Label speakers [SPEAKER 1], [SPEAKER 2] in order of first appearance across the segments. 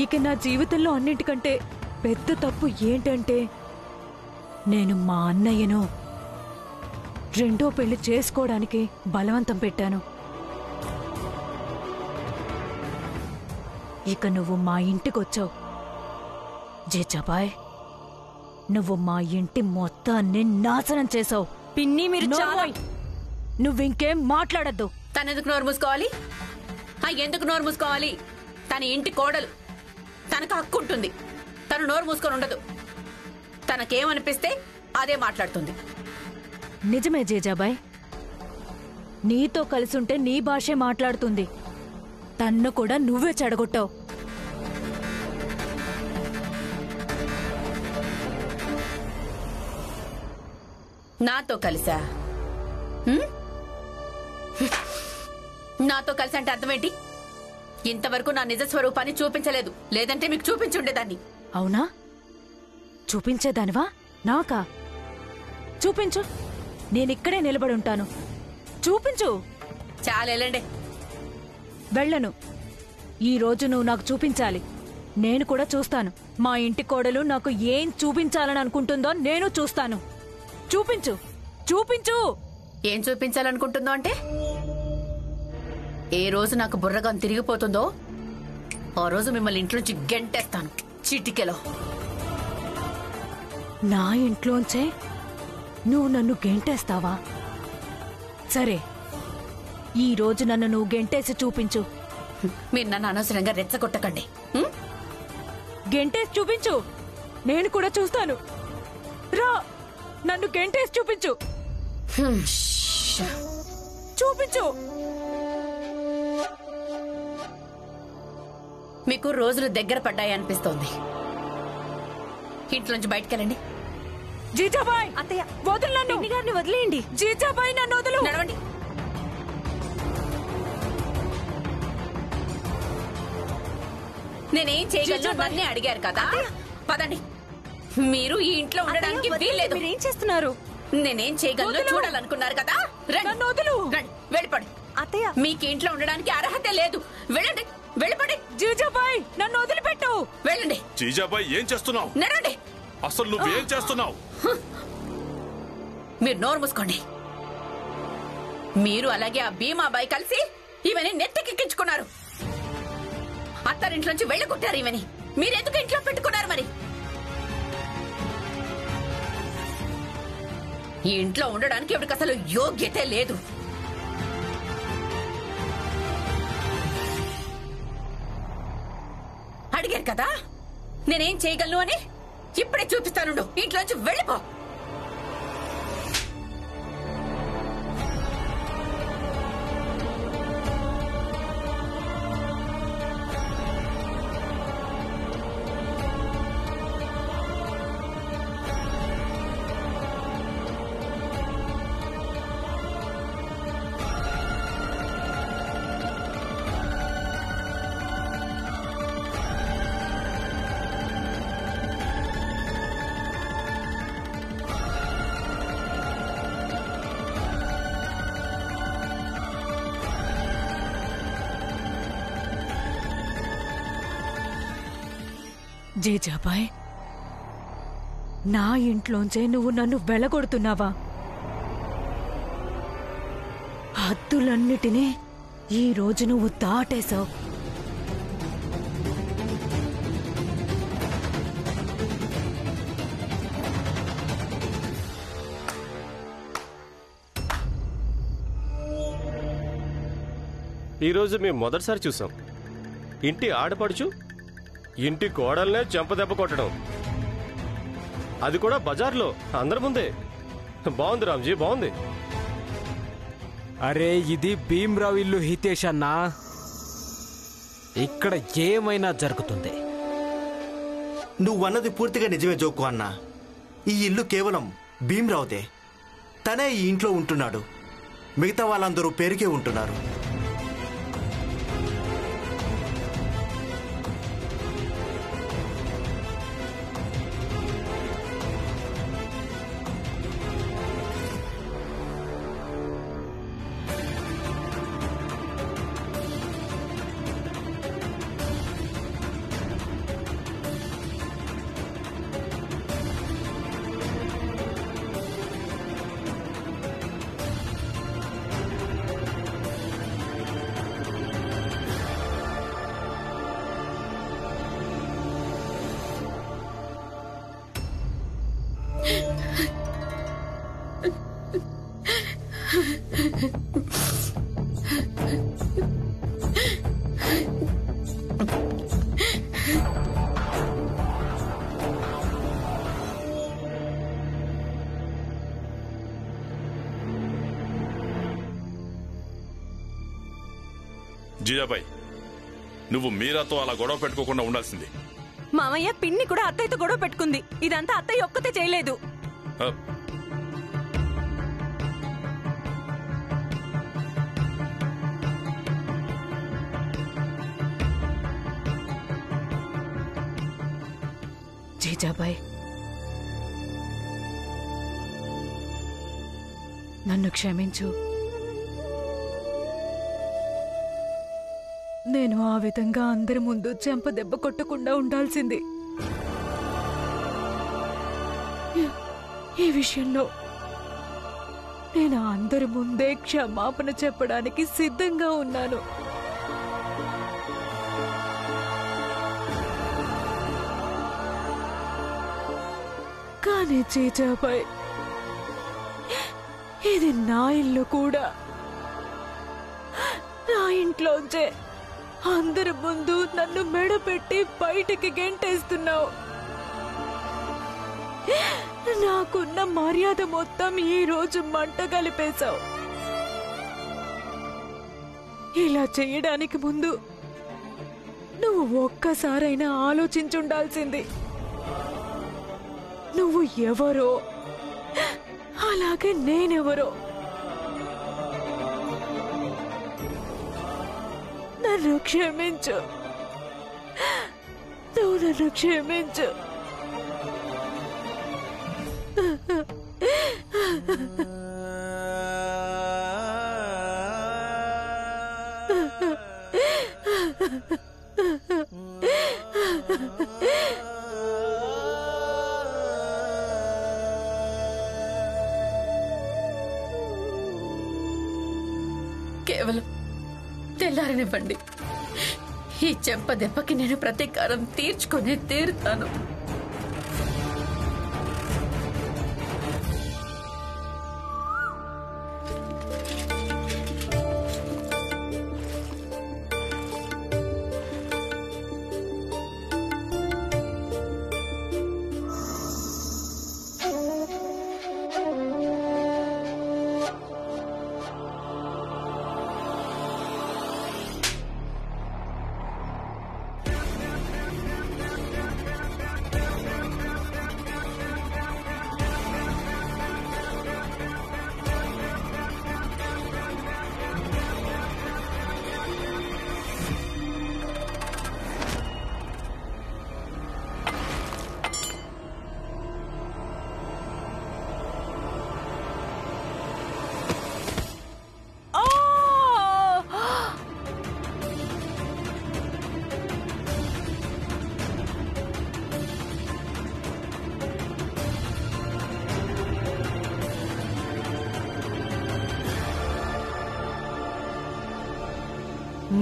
[SPEAKER 1] ఇక నా జీవితంలో అన్నింటికంటే పెద్ద తప్పు ఏంటంటే నేను మా అన్నయ్యను రెండో పెళ్లి చేసుకోవడానికి బలవంతం పెట్టాను. ఇక నువ్వు మా ఇంటికొచ్చావు జీజాబాయ్. నువ్వు మా ఇంటి మొత్తాన్ని నాశనం చేసావు.
[SPEAKER 2] పిన్ని మీరు చాలా
[SPEAKER 1] నువ్వింకేం మాట్లాడద్దు.
[SPEAKER 2] తనెందుకు నోరు మూసుకోవాలి? ఎందుకు నోరు మూసుకోవాలి? తన ఇంటి కోడలు, తనకు హక్కు ఉంటుంది. తను నోరు మూసుకొని ఉండదు. తనకేమనిపిస్తే అదే మాట్లాడుతుంది.
[SPEAKER 1] నిజమే జీజాబాయ్, నీతో కలిసుంటే నీ భాషే మాట్లాడుతుంది. తన్ను కూడా నువ్వే చెడగొట్టావు.
[SPEAKER 2] నాతో కలిసా? నాతో కలిసి అంటే అర్థమేంటి? ఇంతవరకు నా నిజ స్వరూపాన్ని చూపించలేదు. లేదంటే మీకు చూపించుండేదాన్ని.
[SPEAKER 1] అవునా? చూపించేదానివా? నాకా? చూపించు, నేనిక్కడే నిలబడి ఉంటాను. చూపించు.
[SPEAKER 2] చాలేలండి.
[SPEAKER 1] వెళ్ళను. ఈ రోజు నువ్వు నాకు చూపించాలి. నేను కూడా చూస్తాను. మా ఇంటి కోడలు నాకు ఏం చూపించాలని అనుకుంటుందో నేను చూస్తాను. చూపించు, చూపించు.
[SPEAKER 2] ఏం చూపించాలనుకుంటుందో అంటే, ఏ రోజు నాకు బుర్రగా తిరిగిపోతుందో ఆ రోజు మిమ్మల్ని ఇంట్లోంచి గెంటేస్తాను చిటికెలో.
[SPEAKER 1] నా ఇంట్లోంచే నువ్వు నన్ను గెంటేస్తావా? సరే, ఈ రోజు నన్ను నువ్వు గెంటేసి చూపించు.
[SPEAKER 2] మీరు నన్ను అనవసరంగా రెచ్చగొట్టకండి.
[SPEAKER 1] గెంటేసి చూపించు, నేను కూడా చూస్తాను. రా, నన్ను గెంటేసి చూపించు. చూపించు.
[SPEAKER 2] మీకు రోజులు దగ్గర పడ్డాయి అనిపిస్తోంది. ఇంట్లోంచి బయటకెళ్ళండి.
[SPEAKER 1] జీజాబాయ్,
[SPEAKER 2] అత్తయ్య
[SPEAKER 1] వదులు నన్ను.
[SPEAKER 2] గారిని వదిలేయండి.
[SPEAKER 1] జీజాబాయ్, నన్ను వదులు.
[SPEAKER 2] నడవండి. నేనేం చేయగలను అన్నీ అడిగారు కదా, పదండి. మీరు ఈ ఇంట్లో ఉండడానికి వీల్లేదు.
[SPEAKER 1] మీరేం చేస్తున్నారు?
[SPEAKER 2] నేనేం చేయగలను చూడాలనుకున్నారు కదా,
[SPEAKER 1] నన్ను వదులు.
[SPEAKER 2] వెళ్ళిపడి.
[SPEAKER 1] అత్తయ్య,
[SPEAKER 2] మీకు ఇంట్లో ఉండడానికి అర్హత లేదు. వెళ్ళండి, వెళ్ళిపడి.
[SPEAKER 1] జీజాబాయ్, నన్ను వదిలిపెట్టు.
[SPEAKER 2] వెళ్ళండి.
[SPEAKER 3] జీజాబాయ్, ఏం చేస్తున్నావు?
[SPEAKER 2] నడండి.
[SPEAKER 3] అసలు నువ్వేం చేస్తున్నావు?
[SPEAKER 2] మీరు నోరు మూసుకోండి. మీరు అలాగే ఆ భీమాబాయి కలిసి ఇవన్నీ నెత్తికెక్కించుకున్నారు. అత్తారింట్లోంచి వెళ్ళగొట్టారు ఇవని. మీరెందుకు ఇంట్లో పెట్టుకున్నారు మరి? ఈ ఇంట్లో ఉండడానికి ఎవరికి అసలు యోగ్యతే లేదు. అడిగారు కదా నేనేం చేయగలను అని. ఇప్పుడే చూపిస్తాను. ఇంట్లోంచి వెళ్ళిపో.
[SPEAKER 1] జీజాబాయ్, నా ఇంట్లోంచే నువ్వు నన్ను వెళ్ళగొడుతున్నావా? హద్దులన్నిటినీ ఈ రోజు నువ్వు దాటేశావు.
[SPEAKER 4] ఈరోజు మేము మొదటిసారి చూసాం ఇంటి ఆడపడుచు ఇంటి కోడల్నే చెంపదెబ్బ కొట్టడం, అది కూడా బజార్లో అందరి ముందే. బాగుంది రామ్జీ, బాగుంది.
[SPEAKER 5] అరే, ఇది భీమ్రావు ఇల్లు హితేష్ అన్నా. ఇక్కడ ఏమైనా జరుగుతుంది.
[SPEAKER 6] నువ్వన్నది పూర్తిగా నిజమే జోకు అన్నా. ఈ ఇల్లు కేవలం భీమ్రావుదే. తనే ఈ ఇంట్లో ఉంటున్నాడు. మిగతా వాళ్ళందరూ పేరుకే ఉంటున్నారు.
[SPEAKER 3] జీజాబాయ్, నువ్వు మీరాతో అలా గొడవ పెట్టుకోకుండా ఉండాల్సింది.
[SPEAKER 7] మామయ్య పిన్ని కూడా అత్తయ్యతో గొడవ పెట్టుకుంది. ఇదంతా అత్తయ్య ఒక్కతే చేయలేదు.
[SPEAKER 3] ఆ,
[SPEAKER 1] జీజాబాయ్, నన్ను క్షమించు. నేను ఆ విధంగా అందరి ముందు చెంప దెబ్బ కొట్టకుండా ఉండాల్సింది. ఈ విషయంలో నేను అందరి ముందే క్షమాపణ చెప్పడానికి సిద్ధంగా ఉన్నాను. కానీ జీజాబాయ్, ఇది నా ఇల్లు కూడా. నా ఇంట్లోంచే అందరి ముందు నన్ను మెడపెట్టి బయటికి గెంటేస్తున్నావు. నాకున్న మర్యాద మొత్తం ఈ రోజు మంట కలిపేశావు. ఇలా చేయడానికి ముందు నువ్వు ఒక్కసారైనా ఆలోచించుండాల్సింది. నువ్వు ఎవరో, అలాగే నేనెవరో. నన్ను క్షమించు, నువ్వు నన్ను క్షమించు.
[SPEAKER 2] కేవలం తెల్లారనివ్వండి. ఈ చెంప దెబ్బకి నేను ప్రతీకారం తీర్చుకునే తీరుతాను.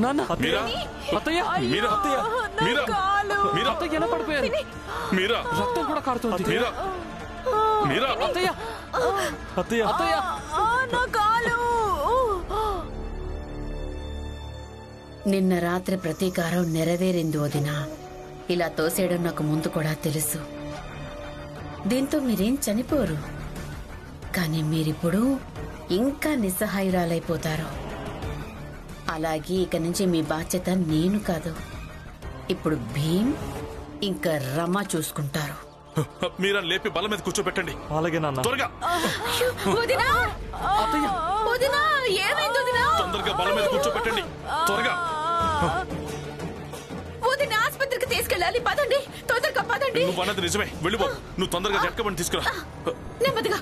[SPEAKER 5] నాన్న,
[SPEAKER 3] మీరా,
[SPEAKER 5] అత్తయ్య,
[SPEAKER 3] మీరా,
[SPEAKER 5] అత్తయ్య,
[SPEAKER 3] మీరా, మీరా,
[SPEAKER 5] అత్తయ్య ఎలా పడిపోయారు?
[SPEAKER 3] మీరా,
[SPEAKER 5] రక్తం కూడా కారుతుంది.
[SPEAKER 3] మీరా, మీరా,
[SPEAKER 5] అత్తయ్య, అత్తయ్య, అత్తయ్య,
[SPEAKER 1] నా కాలు.
[SPEAKER 2] నిన్న రాత్రి ప్రతీకారం నెరవేరింది వదినా. ఇలా తోసేయడం నాకు ముందు కూడా తెలుసు. దీంతో మీరేం చనిపోరు, కానీ మీరిప్పుడు ఇంకా నిస్సహాయురాలైపోతారు. అలాగే ఇక నుంచి మీ బాధ్యత నేను కాదు, ఇప్పుడు భీమ్ ఇంకా రమ చూసుకుంటారు.
[SPEAKER 3] మీరా లేపి బల మీద కూర్చోబెట్టండి.
[SPEAKER 5] అలాగే నాన్న.
[SPEAKER 3] త్వరగా
[SPEAKER 2] వదినా, వదినా, ఏమైంది వదినా?
[SPEAKER 3] తొందరగా బల మీద కూర్చోబెట్టండి. త్వరగా.
[SPEAKER 2] వదిన ఆసుపత్రికి తీసుకెళ్ళాలి. పదండి, తొందరగా పదండి.
[SPEAKER 3] నువ్వు అన్నది నిజమే, వెళ్ళిపో. నువ్వు తొందరగా జట్కబండి తీసుకురా.
[SPEAKER 2] నెమ్మదిగా.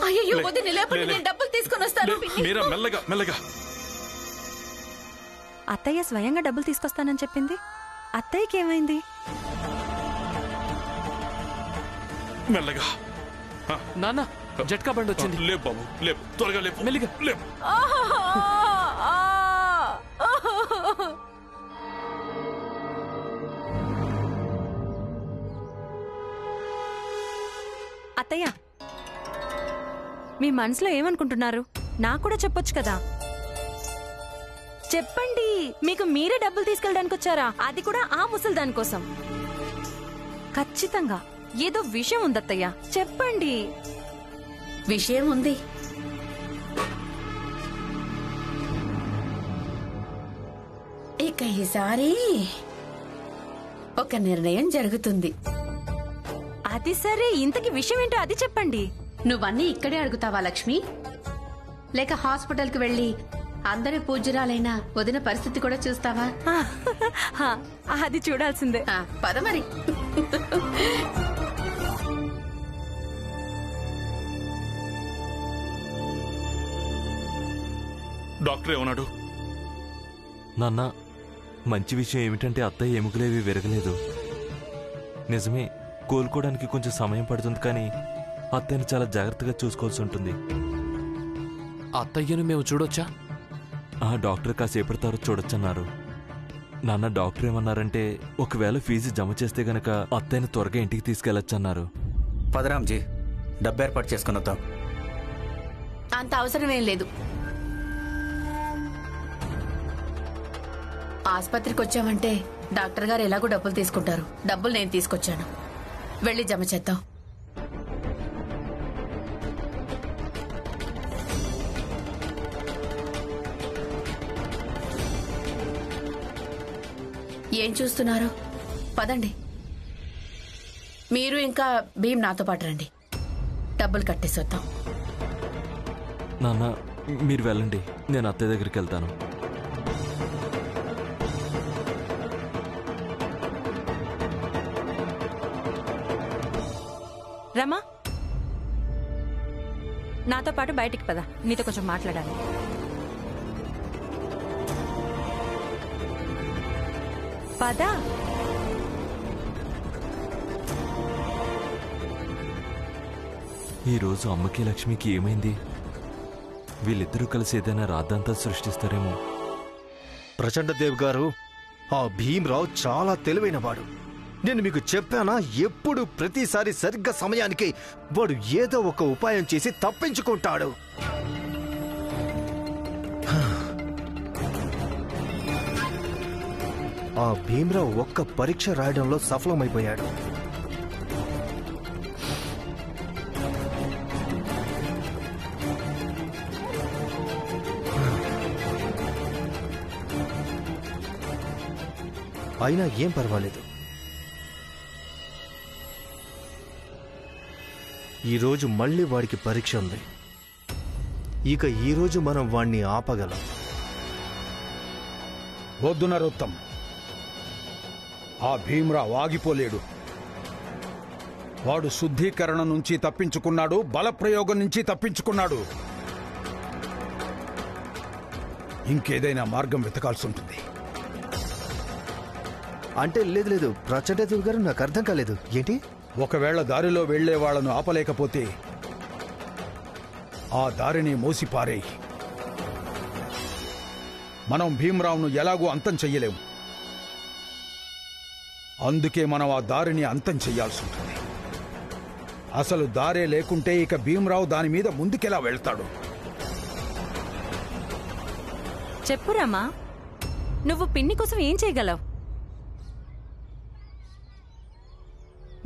[SPEAKER 2] అయ్యో వదిన లేపండి, నేను డబ్బులు తీసుకొని వస్తాను.
[SPEAKER 3] మీరా, మెల్లగా మెల్లగా.
[SPEAKER 7] అత్తయ్య స్వయంగా డబ్బులు తీసుకొస్తానని చెప్పింది. అత్తయ్యకి ఏమైంది?
[SPEAKER 3] మెల్లగా.
[SPEAKER 5] నాన్న, జట్కా బండి వచ్చింది.
[SPEAKER 3] లేపు బాబు, లేపు, త్వరగా లేపు.
[SPEAKER 5] మెల్లిగా
[SPEAKER 3] లేపు.
[SPEAKER 7] అత్తయ్య, మీ మనసులో ఏమనుకుంటున్నారు? నాకు కూడా చెప్పొచ్చు కదా. చెప్పండి, మీకు మీరే డబ్బులు తీసుకెళ్ళడానికి వచ్చారా? అది కూడా ఆ ముసలి దానికోసం. ఖచ్చితంగా ఏదో విషయం ఉంది అత్తయ్య, చెప్పండి.
[SPEAKER 2] విషయం ఉంది. ఇక ఈసారి ఒక నిర్ణయం జరుగుతుంది.
[SPEAKER 7] అది సరే, ఇంతకి విషయం ఏంటో అది చెప్పండి.
[SPEAKER 2] నువ్వన్నీ ఇక్కడే అడుగుతావా లక్ష్మి? లేక హాస్పిటల్ కి వెళ్లి అందరి పూజ్యురాలైన వదిన పరిస్థితి కూడా చూస్తావా?
[SPEAKER 7] అది చూడాల్సిందే.
[SPEAKER 2] పద మరి.
[SPEAKER 3] డాక్టర్ ఏమన్నాడు?
[SPEAKER 8] నాన్న, మంచి విషయం ఏమిటంటే అత్తయ్య ఎముకలేవి విరగలేదు. నిజమే, కోలుకోవడానికి కొంచెం సమయం పడుతుంది, కానీ అత్తయ్యని చాలా జాగ్రత్తగా చూసుకోవాల్సి ఉంటుంది.
[SPEAKER 5] అత్తయ్యను మేము చూడొచ్చా?
[SPEAKER 8] ఆ డాక్టర్ కాసేపటి తర్వాత చూడొచ్చన్నారు. నాన్న, డాక్టర్ ఏమన్నారంటే ఒకవేళ ఫీజు జమ చేస్తే గనక అత్తయ్యని త్వరగా ఇంటికి తీసుకెళ్లొచ్చన్నారు.
[SPEAKER 6] పదరాంజీ, డబ్బు ఏర్పాటు చేసుకుని వద్దాం.
[SPEAKER 2] అంత అవసరమేం లేదు. ఆసుపత్రికి వచ్చామంటే డాక్టర్ గారు ఎలాగో డబ్బులు తీసుకుంటారు. డబ్బులు నేను తీసుకొచ్చాను, వెళ్ళి జమ చేద్దాం. ఏం చూస్తున్నారు? పదండి. మీరు ఇంకా భీమ్ నాతో పాటు రండి, డబ్బులు కట్టేసి వద్దాం.
[SPEAKER 8] నాన్న, మీరు వెళ్ళండి, నేను అత్తయ్య దగ్గరికి వెళ్తాను.
[SPEAKER 7] రమా, నాతో పాటు బయటికి పద, నీతో కొంచెం మాట్లాడాలి. పద.
[SPEAKER 8] ఈరోజు అమ్మకి లక్ష్మికి ఏమైంది? వీళ్ళిద్దరూ కలిసి ఏదైనా రాద్ధాంతా సృష్టిస్తారేమో.
[SPEAKER 9] ప్రచండదేవ్ గారు, ఆ భీమ్రావు చాలా తెలివైనవాడు. నేను మీకు చెప్పానా, ఎప్పుడు ప్రతిసారి సరిగ్గా సమయానికి వాడు ఏదో ఒక ఉపాయం చేసి తప్పించుకుంటాడు. ఆ భీమ్రావు ఒక్క పరీక్ష రాయడంలో సఫలమైపోయాడు. అయినా ఏం పర్వాలేదు. ఈరోజు మళ్ళీ వాడికి పరీక్ష ఉంది. ఇక ఈరోజు మనం వాణ్ణి ఆపగలం.
[SPEAKER 10] వద్దు నరోత్తం, ఆ భీమ్రావు ఆగిపోలేడు. వాడు శుద్ధీకరణ నుంచి తప్పించుకున్నాడు, బలప్రయోగం నుంచి తప్పించుకున్నాడు. ఇంకేదైనా మార్గం వెతకాల్సి ఉంటుంది.
[SPEAKER 9] అంటే లేదు లేదు ప్రచండదేవ్ గారు, నాకు అర్థం కాలేదు. ఏంటి?
[SPEAKER 10] ఒకవేళ దారిలో వెళ్లే వాళ్లను ఆపలేకపోతే ఆ దారిని మోసిపారేయి. మనం భీమ్రావును ఎలాగూ అంతం చెయ్యలేము. అందుకే మనం ఆ దారిని అంతం చెయ్యాల్సి ఉంటుంది. అసలు దారే లేకుంటే ఇక భీమ్రావు దాని మీద ముందుకెలా వెళ్తాడు?
[SPEAKER 7] చెప్పు రమా, నువ్వు పిన్ని కోసం ఏం చేయగలవు?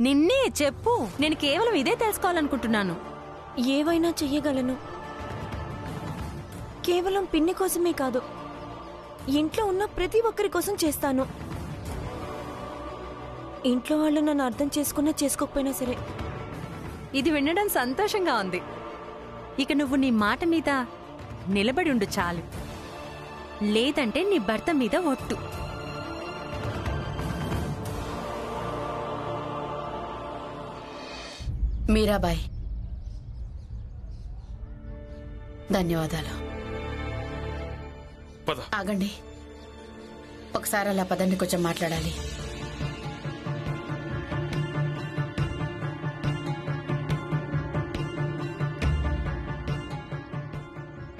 [SPEAKER 7] నిన్నే చెప్పు, నేను కేవలం ఇదే తెలుసుకోవాలనుకుంటున్నాను.
[SPEAKER 11] ఏవైనా చెయ్యగలను. కేవలం పిన్ని కోసమే కాదు, ఇంట్లో ఉన్న ప్రతి ఒక్కరి కోసం చేస్తాను. ఇంట్లో వాళ్ళు నన్ను అర్థం చేసుకున్నా చేసుకోకపోయినా సరే.
[SPEAKER 7] ఇది వినడం సంతోషంగా ఉంది. ఇక నువ్వు నీ మాట మీద నిలబడి ఉండు చాలు. లేదంటే నీ భర్త మీద ఒట్టు.
[SPEAKER 2] మీరాబాయ్, ధన్యవాదాలు. ఆగండి, ఒకసారి అలా పదండి, కొంచెం మాట్లాడాలి.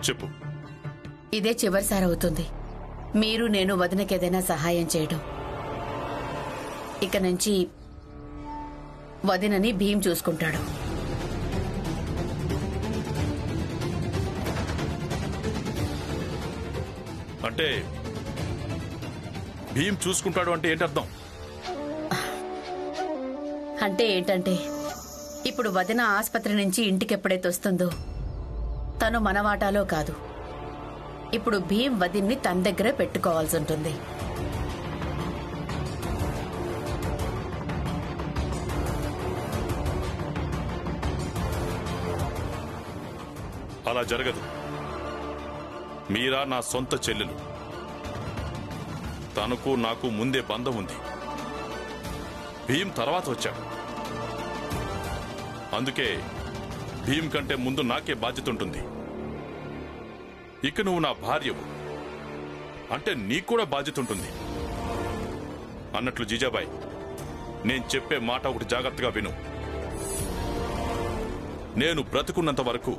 [SPEAKER 3] చెప్పు.
[SPEAKER 2] ఇదే చివరిసారి అవుతుంది మీరు నేను వదినకేదైనా సహాయం చేయడం. ఇక నుంచి వదినని భీమ్ చూసుకుంటాడు.
[SPEAKER 3] అంటే భీమ్ చూసుకుంటాడు అంటే ఏంటర్థం?
[SPEAKER 2] అంటే ఏంటంటే, ఇప్పుడు వదిన ఆసుపత్రి నుంచి ఇంటికి ఎప్పుడైతే వస్తుందో తను మన వాటాలో కాదు. ఇప్పుడు భీమ్ వదిన్ని తన దగ్గరే పెట్టుకోవాల్సి ఉంటుంది.
[SPEAKER 3] అలా జరగదు. మీరా నా సొంత చెల్లెలు. తనకు నాకు ముందే బంధం ఉంది. భీమ్ తర్వాత వచ్చాడు. అందుకే భీమ్ కంటే ముందు నాకే బాధ్యత ఉంటుంది. ఇక నువ్వు నా భార్యవు అంటే నీకు కూడా బాధ్యత ఉంటుంది. అన్నట్లు జీజాబాయ్, నేను చెప్పే మాట ఒకటి జాగ్రత్తగా విను. నేను బ్రతుకున్నంత వరకు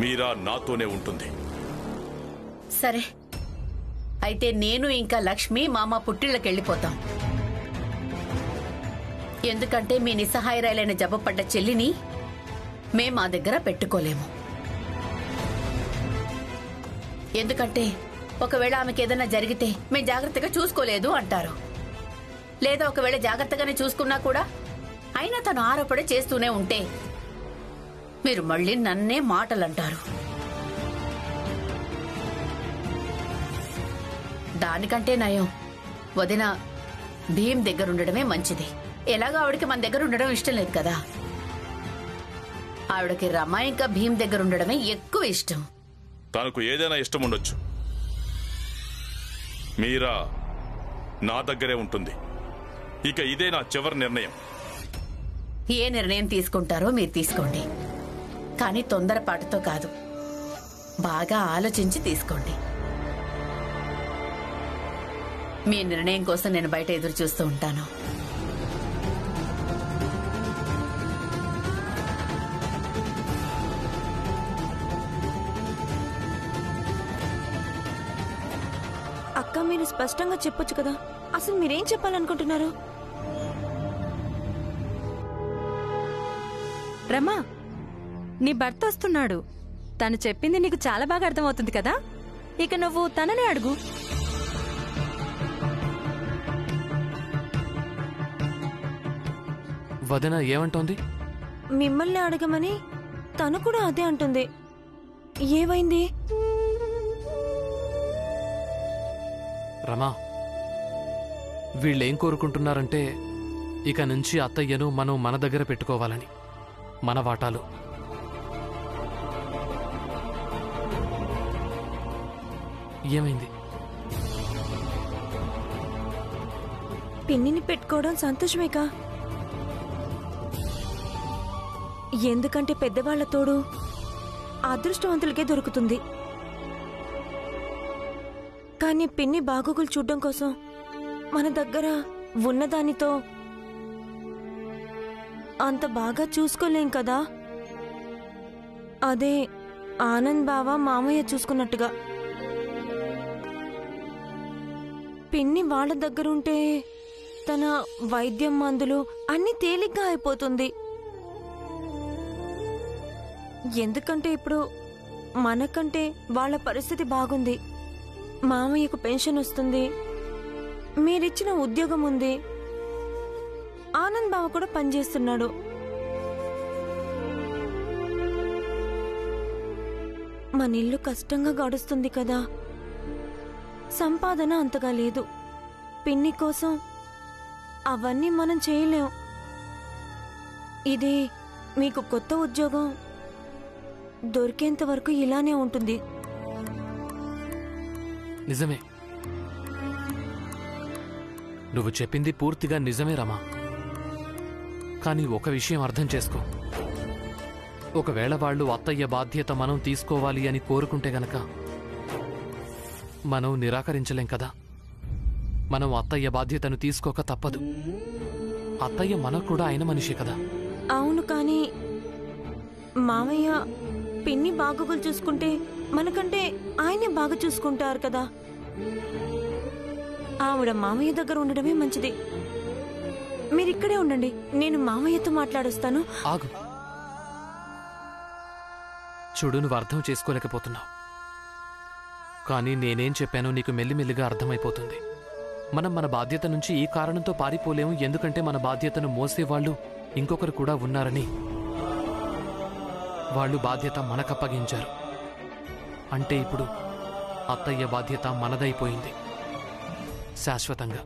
[SPEAKER 3] మీరా నాతోనే ఉంటుంది.
[SPEAKER 2] సరే, అయితే నేను ఇంకా లక్ష్మి మామ పుట్టిళ్ళకెళ్ళిపోతాం. ఎందుకంటే మీ నిస్సహాయరాలైన జబ్బపడ్డ చెల్లిని మేం మా దగ్గర పెట్టుకోలేము. ఎందుకంటే ఒకవేళ ఆమెకి ఏదైనా జరిగితే మేం జాగ్రత్తగా చూసుకోలేదు అంటారు. లేదా ఒకవేళ జాగ్రత్తగానే చూసుకున్నా కూడా అయినా తను ఆరోపణ చేస్తూనే ఉంటే మీరు మళ్ళీ నన్నే మాటలంటారు. దానికంటే నయం వదిన భీమ్ దగ్గర ఉండడమే మంచిది. ఎలాగో ఆవిడకి మన దగ్గర ఉండడం ఇష్టం లేదు కదా. ఆవిడకి రమ ఇంకా భీమ్ దగ్గర ఉండడమే ఎక్కువ ఇష్టం.
[SPEAKER 3] తనకు ఏదైనా ఇష్టం ఉండొచ్చు. మీరా నా దగ్గరే ఉంటుంది. ఇక ఇదే నా చివరి నిర్ణయం.
[SPEAKER 2] ఏ నిర్ణయం తీసుకుంటారో మీరు తీసుకోండి, కానీ తొందరపాటుతో కాదు. బాగా ఆలోచించి తీసుకోండి. మీ నిర్ణయం కోసం నేను బయట ఎదురు చూస్తూ ఉంటాను.
[SPEAKER 11] అక్క, మీరు స్పష్టంగా చెప్పొచ్చు కదా. అసలు మీరేం చెప్పాలనుకుంటున్నారు?
[SPEAKER 7] రమా, నీ భర్త వస్తున్నాడు. తను చెప్పింది నీకు చాలా బాగా అర్థమవుతుంది కదా. ఇక నువ్వు తననే అడుగు.
[SPEAKER 5] వదిన ఏమంటోంది?
[SPEAKER 11] మిమ్మల్ని అడగమని తను కూడా అదే అంటుంది. ఏమైంది?
[SPEAKER 5] రమా, వీళ్ళేం కోరుకుంటున్నారంటే ఇక నుంచి అత్తయ్యను మనం మన దగ్గర పెట్టుకోవాలని. మన వాటాలు. ఏమైంది?
[SPEAKER 11] పిన్నిని పెట్టుకోవడం సంతోషమేకా. ఎందుకంటే పెద్దవాళ్ల తోడు అదృష్టవంతులకే దొరుకుతుంది. కానీ పిన్ని బాగోగులు చూడ్డం కోసం మన దగ్గర ఉన్నదానితో అంత బాగా చూసుకోలేం కదా. అదే ఆనంద్ బావ మామయ్య చూసుకున్నట్టుగా. పిన్ని వాళ్ళ దగ్గరుంటే తన వైద్యం మందులు అన్ని తేలిగ్గా అయిపోతుంది. ఎందుకంటే ఇప్పుడు మనకంటే వాళ్ళ పరిస్థితి బాగుంది. మామయ్యకు పెన్షన్ వస్తుంది, మీరిచ్చిన ఉద్యోగం ఉంది, ఆనంద్ బావ కూడా పనిచేస్తున్నాడు. మన ఇల్లు కష్టంగా గడుస్తుంది కదా. సంపాదన అంతగా లేదు. పిన్ని కోసం అవన్నీ మనం చేయలేం. ఇది మీకు కొత్త ఉద్యోగం దొరికేంత వరకు ఇలానే ఉంటుంది.
[SPEAKER 5] నిజమే, నువ్వు చెప్పింది పూర్తిగా నిజమే రమా. కానీ ఒక విషయం అర్థం చేసుకో. ఒకవేళ వాళ్ళు అత్తయ్య బాధ్యత మనం తీసుకోవాలి అని కోరుకుంటే గనక మనం నిరాకరించలేం కదా. మనం అత్తయ్య బాధ్యతను తీసుకోక తప్పదు. అత్తయ్య మనకు కూడా అయిన మనిషి కదా.
[SPEAKER 11] అవును, కానీ మామయ్య పిన్ని బాగోగులు చూసుకుంటే మనకంటే ఆయనే బాగా చూసుకుంటారు కదా. ఆవిడ మామయ్య దగ్గర ఉండడమే మంచిది. మీరిక్కడే ఉండండి, నేను మామయ్యతో మాట్లాడొస్తాను.
[SPEAKER 5] ఆగు. చూడు, నువ్వు అర్థం చేసుకోలేకపోతున్నావు. కానీ నేనేం చెప్పానో నీకు మెల్లిమెల్లిగా అర్థమైపోతుంది. మనం మన బాధ్యత నుంచి ఈ కారణంతో పారిపోలేము. ఎందుకంటే మన బాధ్యతను మోసేవాళ్ళు ఇంకొకరు కూడా ఉన్నారని. వాళ్ళు బాధ్యత మనకప్పగించారు. అంటే ఇప్పుడు అత్తయ్య బాధ్యత మనదైపోయింది శాశ్వతంగా.